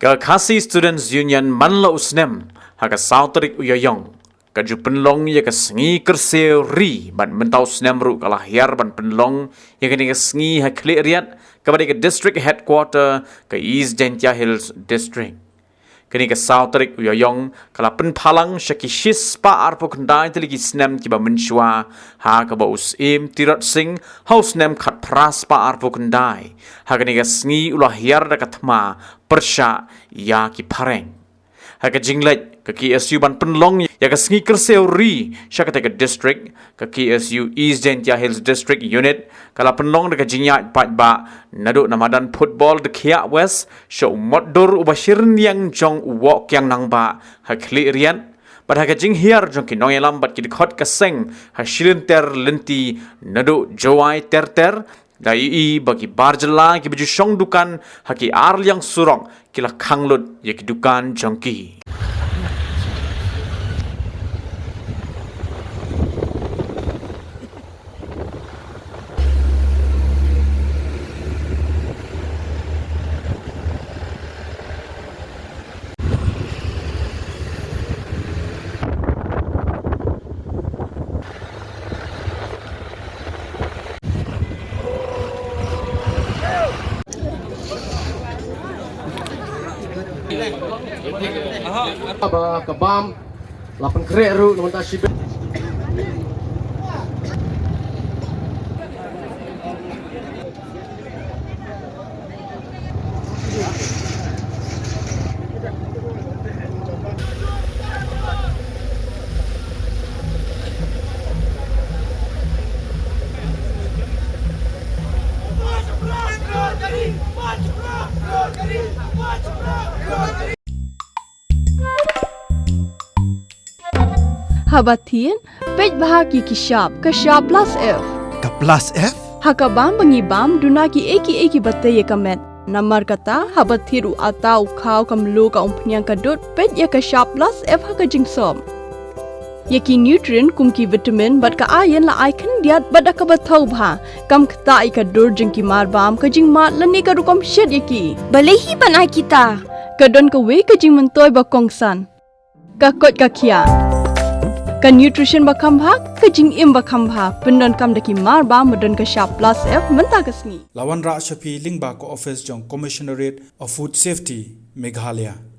Ka Khasi Students Union manla usnem haka sautrik uyayong. Ka ju penlong ya ka Sngi kerseu ri ban mentau snem ru kala Hiar ban penlong ya ka ni ka Sngi ha kleriat ka badi ka district headquarter ka East Dentia Hills district. Kini ka sautrik uyayong kala penpalang syakishis pa arpo kendai teligi snem ki ba menshua ha ka ba Syiem Tirot sing haus nem khat pras pa arpo kendai ha kini ka Sngi ulah Hiar da ka Thma persya ya ki pareng ha ka jinglet ka KSU ban penlong ya ka Sngi kerseu ri syakata ka district ka KSU East Dentia Hills district unit kala penlong de ka jinyak pat ba nadu namadan football de Kia West show moddur ubashirin yang jong uwok yang nang ba ha klerian But ha ka jing Hiar jong ki noy lambat ki khot ka seng ha shirin ter lenti nadu jowai ter dai bagi barjela ki baju shong dukan ha ki ar yang surong kila khanglut ye ki dukan jong ki Ba kabam lapan krek ru namun tak sibuk. Habatin, pej bahagi ki sharp plus F. Ka plus F? Hakabam bangi bam dunaki eki bate ye kamet. Namar kata habathiru atau khau kamlu ka umpnyang kadut pej ye ka sharp plus F haka jingsom. Ye ki nutrient kum ki vitamin bat ka iron la icon diat bat ka bathau bha kam kta ka dur jing ki mar bam ka jing mat lani ka rukom shed ye ki. Balehi banai kita. Ka don ka we ka jing mentoy ba kongsan. Ka kot ka kia. Ka nutrition bakam bha ka jing im bakam bha pendon kam daki mar ba modon ka sharp plus F menta ka Sngi Lawan Ra Shafi Lingba ko office jong Commissionerate of Food Safety Meghalaya